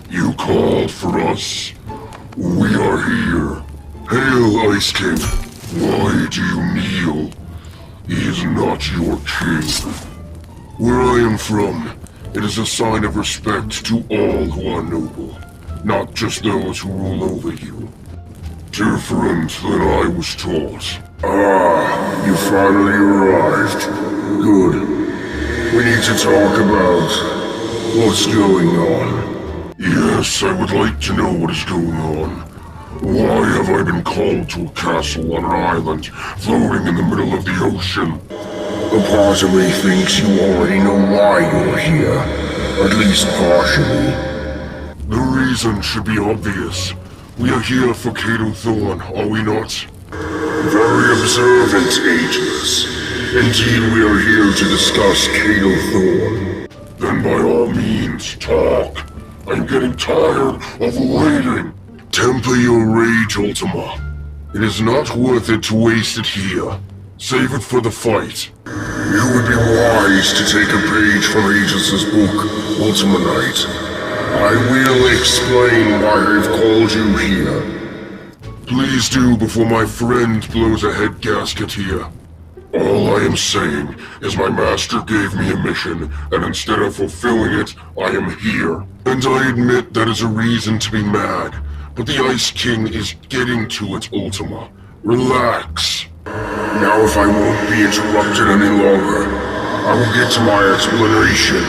You called for us. We are here. Hail, Ice King. Why do you kneel? He is not your king. Where I am from, it is a sign of respect to all who are noble, not just those who rule over you. Different than I was taught. Ah, you finally arrived. Good. We need to talk about what's going on. Yes, I would like to know what is going on. Why have I been called to a castle on an island, floating in the middle of the ocean? A part of me thinks you already know why you're here, at least partially. The reason should be obvious. We are here for Cato Thorn, are we not? Very observant, Ageless. Indeed, we are here to discuss Cato Thorn. Then by all means, talk. I'm getting tired of waiting. Temper your rage, Ultima. It is not worth it to waste it here. Save it for the fight. You would be wise to take a page from Aegis' book, Ultima Knight. I will explain why I've called you here. Please do before my friend blows a head gasket here. All I am saying is my master gave me a mission, and instead of fulfilling it, I am here. And I admit that is a reason to be mad, but the Ice King is getting to it, Ultima. Relax. Now if I won't be interrupted any longer, I will get to my explanation.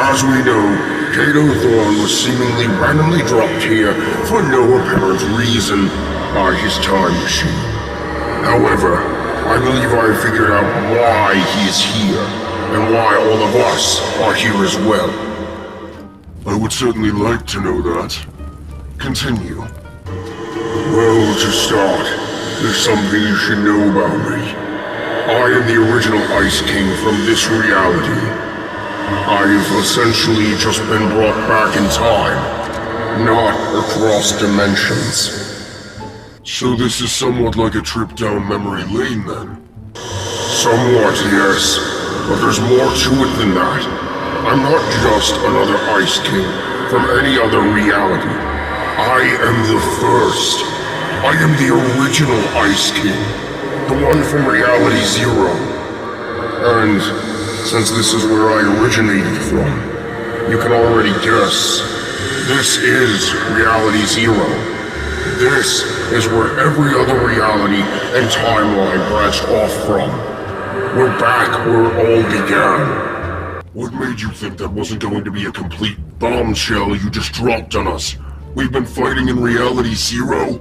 As we know, Cato Thorn was seemingly randomly dropped here for no apparent reason by his time machine. However, I believe I have figured out why he is here, and why all of us are here as well. I would certainly like to know that. Continue. Well, to start, there's something you should know about me. I am the original Ice King from this reality. I've essentially just been brought back in time, not across dimensions. So this is somewhat like a trip down memory lane then? Somewhat, yes. But there's more to it than that. I'm not just another Ice King from any other reality. I am the first. I am the original Ice King. The one from Reality Zero. And since this is where I originated from, you can already guess. This is Reality Zero. This is where every other reality and timeline branched off from. We're back where it all began. What made you think that wasn't going to be a complete bombshell you just dropped on us? We've been fighting in Reality Zero?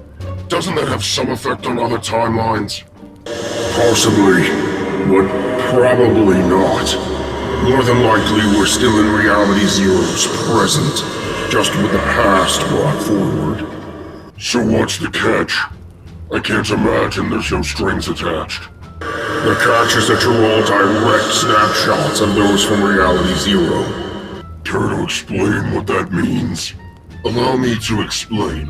Doesn't that have some effect on other timelines? Possibly, but probably not. More than likely, we're still in Reality Zero's present, just with the past brought forward. So what's the catch? I can't imagine there's no strings attached. The catch is that you're all direct snapshots of those from Reality Zero. Care to explain what that means? Allow me to explain.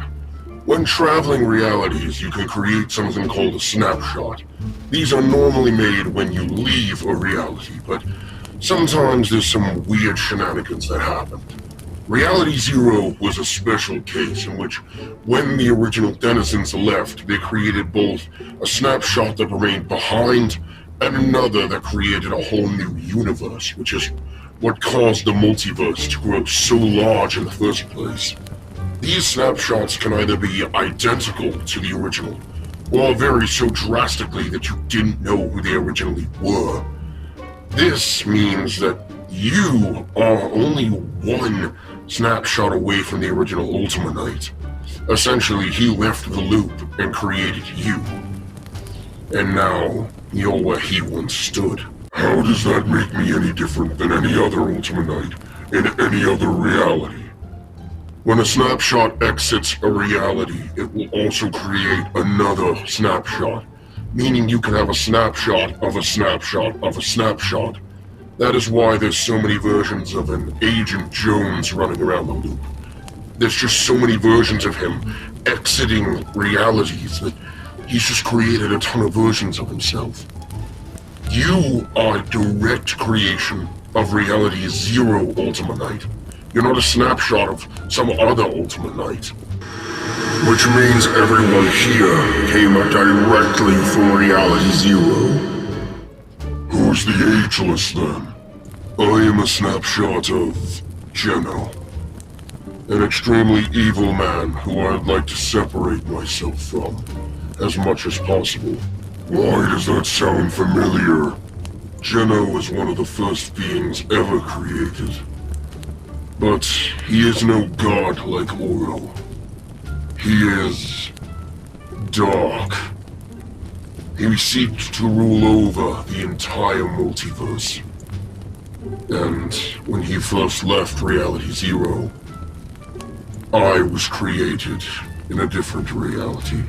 When traveling realities, you can create something called a snapshot. These are normally made when you leave a reality, but sometimes there's some weird shenanigans that happen. Reality Zero was a special case in which, when the original denizens left, they created both a snapshot that remained behind and another that created a whole new universe, which is what caused the multiverse to grow so large in the first place. These snapshots can either be identical to the original, or vary so drastically that you didn't know who they originally were. This means that you are only one snapshot away from the original Ultima Knight. Essentially, he left the loop and created you. And now, you're where he once stood. How does that make me any different than any other Ultima Knight in any other reality? When a snapshot exits a reality, it will also create another snapshot, meaning you can have a snapshot of a snapshot of a snapshot. That is why there's so many versions of an Agent Jones running around the loop. There's just so many versions of him exiting realities that he's just created a ton of versions of himself. You are a direct creation of Reality Zero, Ultima Knight. You're not a snapshot of some other Ultimate Knight. Which means everyone here came directly from Reality Zero. Who's the Ageless then? I am a snapshot of Geno. An extremely evil man who I'd like to separate myself from, as much as possible. Why does that sound familiar? Geno is one of the first beings ever created. But he is no god like Oro. He is dark. He seeks to rule over the entire multiverse. And when he first left Reality Zero, I was created in a different reality.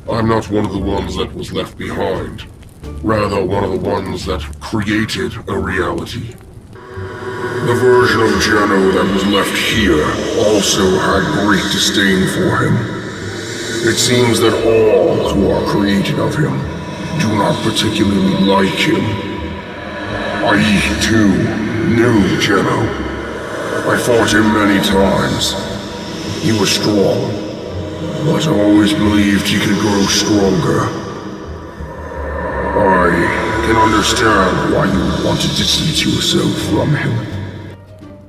I'm not one of the ones that was left behind. Rather, one of the ones that created a reality. The version of Geno that was left here also had great disdain for him. It seems that all who are created of him do not particularly like him. I, too, knew Geno. I fought him many times. He was strong, but I always believed he could grow stronger. I can understand why you would want to distance yourself from him.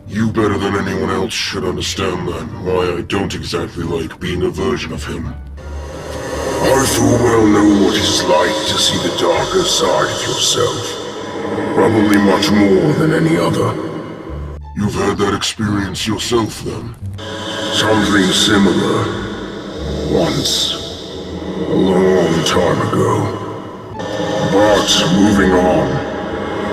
You better than anyone else should understand then why I don't exactly like being a version of him. I full well know what it's like to see the darker side of yourself. Probably much more than any other. You've had that experience yourself then? Something similar. Once. A long time ago. But, moving on.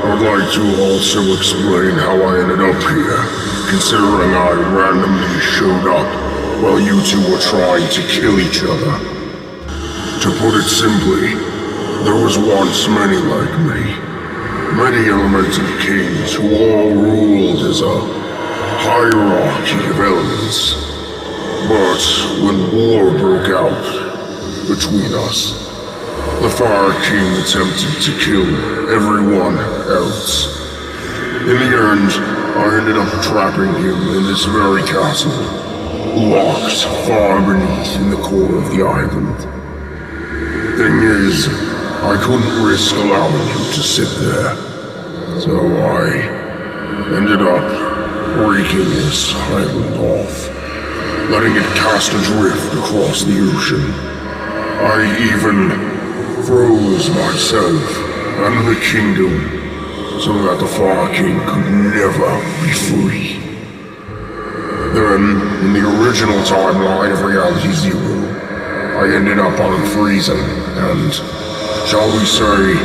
I'd like to also explain how I ended up here, considering I randomly showed up while you two were trying to kill each other. To put it simply, there was once many like me. Many elemental kings who all ruled as a hierarchy of elements. But when war broke out between us, the Fire King attempted to kill everyone else. In the end, I ended up trapping him in this very castle, locked far beneath in the core of the island. Thing is, I couldn't risk allowing him to sit there, so I ended up breaking his island off, letting it cast adrift across the ocean. I even froze myself and the kingdom so that the Fire King could never be free. Then, in the original timeline of Reality Zero, I ended up unfreezing and, shall we say,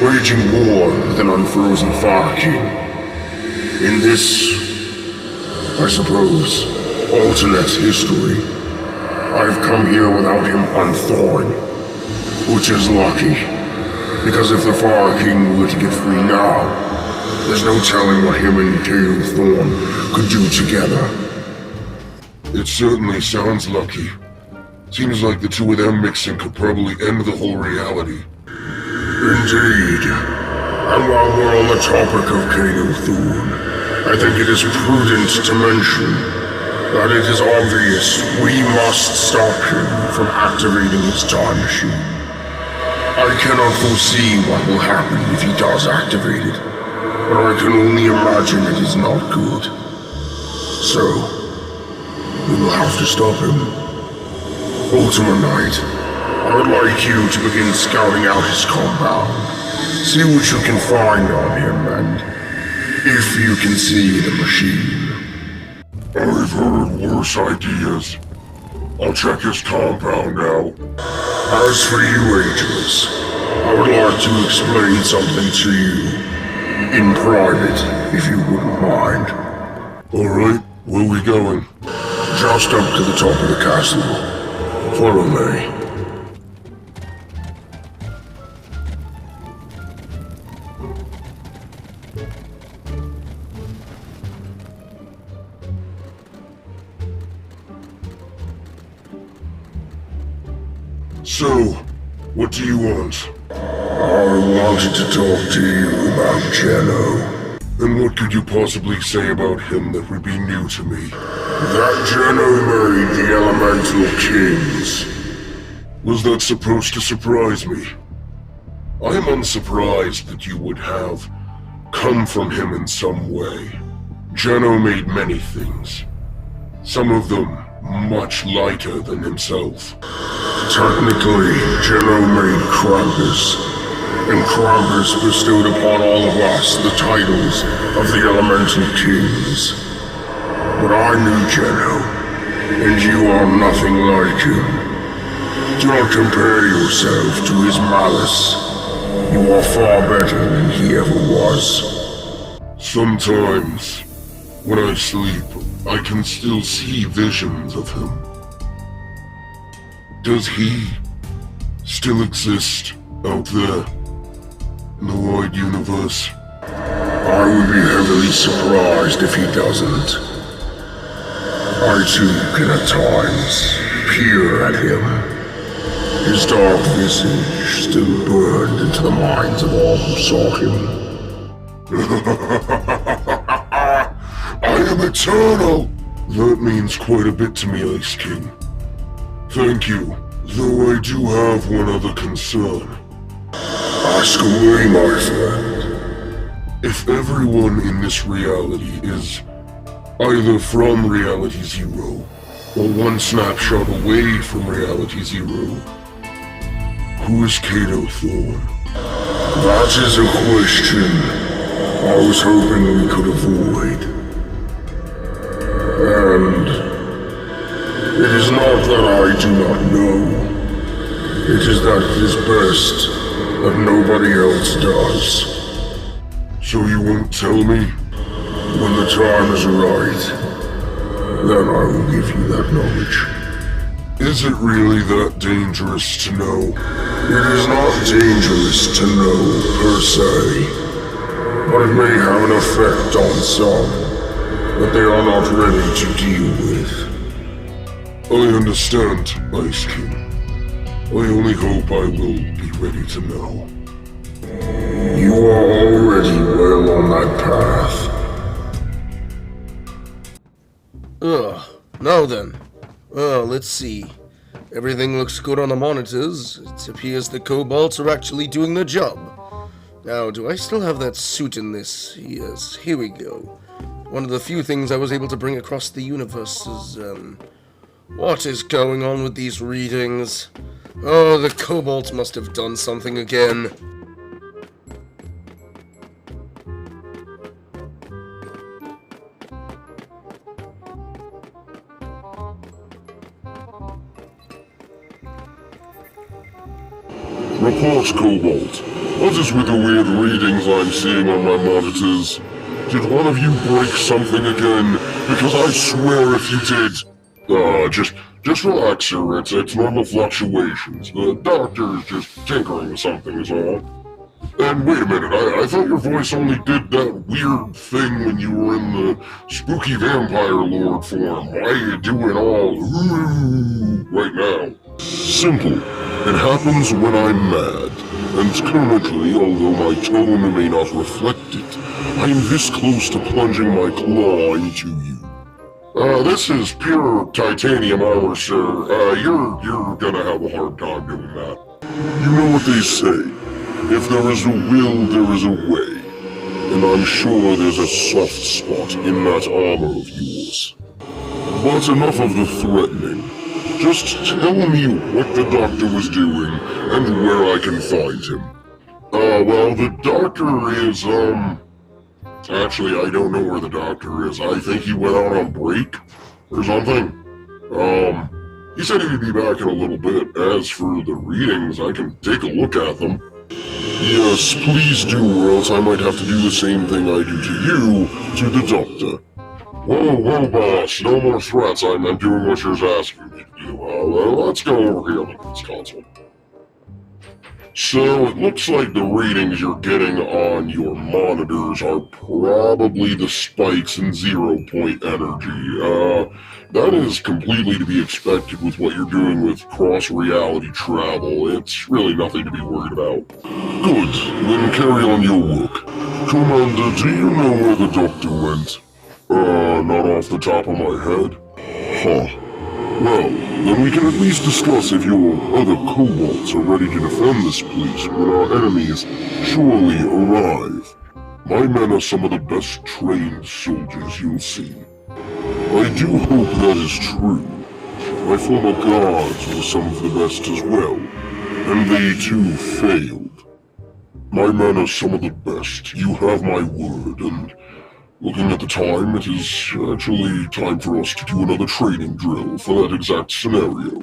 waging war with an unfrozen Fire King. In this, I suppose, alternate history, I've come here without him unthawing. Which is lucky, because if the Fire King were to get free now, there's no telling what him and Gale Thorn could do together. It certainly sounds lucky. Seems like the two of them mixing could probably end the whole reality. Indeed. And while we're on the topic of Gale Thorn, I think it is prudent to mention that it is obvious we must stop him from activating his time machine. I cannot foresee what will happen if he does activate it, but I can only imagine it is not good. So, we will have to stop him. Ultimate Knight, I would like you to begin scouting out his compound. See what you can find on him, and if you can see the machine. I've heard worse ideas. I'll check his compound out. As for you, Ageless, I would like to explain something to you. In private, if you wouldn't mind. Alright, where are we going? Just up to the top of the castle. Follow me. So, what do you want? I wanted to talk to you about Geno. And what could you possibly say about him that would be new to me? That Geno made the Elemental Kings. Was that supposed to surprise me? I am unsurprised that you would have come from him in some way. Geno made many things. Some of them much lighter than himself. Technically, Geno made Krampus, and Krampus bestowed upon all of us the titles of the Elemental Kings. But I knew Geno, and you are nothing like him. Do not compare yourself to his malice. You are far better than he ever was. Sometimes, when I sleep, I can still see visions of him. Does he still exist out there in the wide universe? I would be heavily surprised if he doesn't. I too can at times peer at him. His dark visage still burned into the minds of all who saw him. I am eternal! That means quite a bit to me, Ice King. Thank you, though I do have one other concern. Ask away, my friend. If everyone in this reality is either from Reality Zero, or one snapshot away from Reality Zero, who is Kato Thorn? That is a question I was hoping we could avoid. And it is not that I do not know. It is that it is best that nobody else does. So you won't tell me? When the time is right, then I will give you that knowledge. Is it really that dangerous to know? It is not dangerous to know, per se. But it may have an effect on some that they are not ready to deal with. I understand, Ice King. I only hope I will be ready to know. You are already well on that path. Now then. Well, let's see. Everything looks good on the monitors. It appears the kobolds are actually doing their job. Now, do I still have that suit in this? Yes, here we go. One of the few things I was able to bring across the universe is, what is going on with these readings? Oh, the kobolds must have done something again. Report, Cobalt. What is with the weird readings I'm seeing on my monitors? Did one of you break something again? Because I swear if you did... just relax, sir. It's normal fluctuations. The doctor is just tinkering with something is all. And wait a minute, I thought your voice only did that weird thing when you were in the spooky vampire lord form. Why are you doing all right now? Simple. It happens when I'm mad, and currently, although my tone may not reflect it, I am this close to plunging my claw into you. This is pure titanium armor, sir. You're gonna have a hard time doing that. You know what they say. If there is a will, there is a way. And I'm sure there's a soft spot in that armor of yours. But enough of the threatening. Just tell me what the doctor was doing, and where I can find him. Well, the doctor is, Actually, I don't know where the doctor is. I think he went out on break, or something. He said he'd be back in a little bit. As for the readings, I can take a look at them. Yes, please do, or else I might have to do the same thing I do to you, to the doctor. Whoa, boss, no more threats. I'm doing what you're asking me to do. Let's go over here and look at this console. So it looks like the readings you're getting on your monitors are probably the spikes in 0-point energy. That is completely to be expected with what you're doing with cross-reality travel. It's really nothing to be worried about. Good, then carry on your work. Commander, do you know where the doctor went? Not off the top of my head. Huh. Well, then we can at least discuss if your other kobolds are ready to defend this place when our enemies surely arrive. My men are some of the best trained soldiers you'll see. I do hope that is true. My former guards were some of the best as well, and they too failed. My men are some of the best, you have my word, and looking at the time, it is actually time for us to do another training drill for that exact scenario.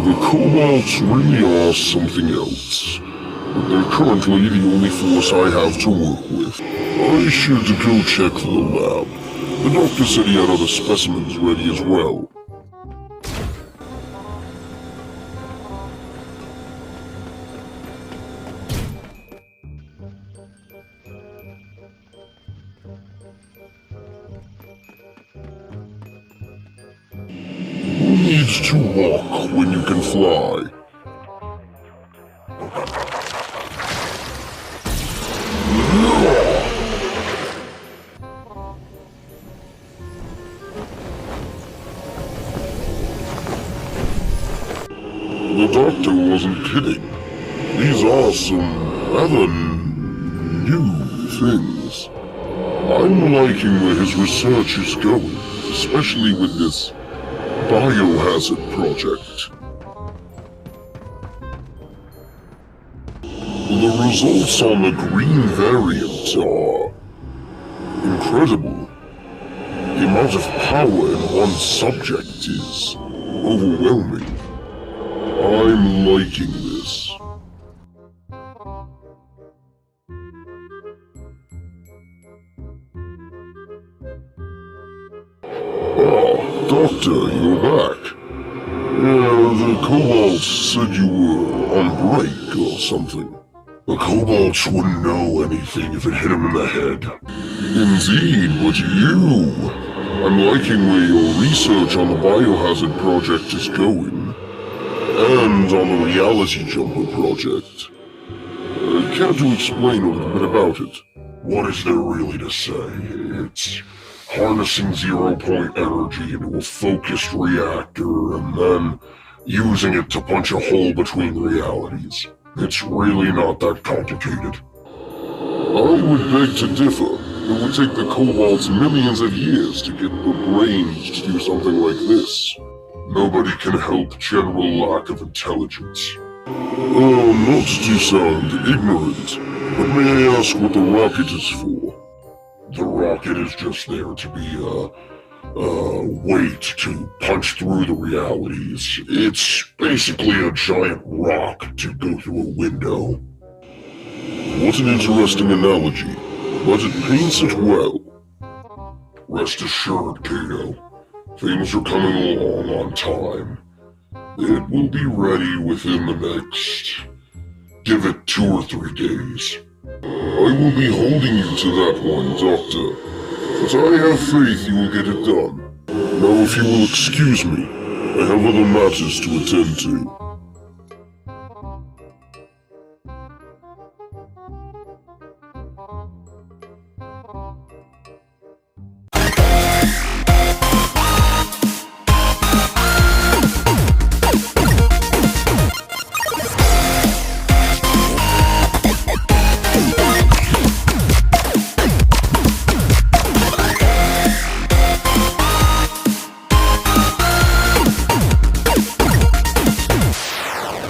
The kobolds really are something else, but they're currently the only force I have to work with. I should go check the lab. The doctor said he had other specimens ready as well. Who needs to walk when you can fly? The doctor wasn't kidding. These are some rather new things. I'm liking where his research is going, especially with this biohazard project. The results on the green variant are incredible. The amount of power in one subject is overwhelming. I'm liking this. Doctor, you're back. Yeah, the kobolds said you were on break or something. The kobolds wouldn't know anything if it hit them in the head. Indeed, but you... I'm liking where your research on the biohazard project is going. And on the reality jumper project. Care to explain a little bit about it? What is there really to say? It's harnessing 0-point energy into a focused reactor and then using it to punch a hole between realities. It's really not that complicated. I would beg to differ. It would take the kobolds millions of years to get the brains to do something like this. Nobody can help general lack of intelligence. Not to sound ignorant, but may I ask what the rocket is for? The rocket is just there to be a weight to punch through the realities. It's basically a giant rock to go through a window. What an interesting analogy, but it paints it well. Rest assured, Kato. Things are coming along on time. It will be ready within the next... give it 2 or 3 days. I will be holding you to that one, Doctor. But I have faith you will get it done. Now if you will excuse me, I have other matters to attend to.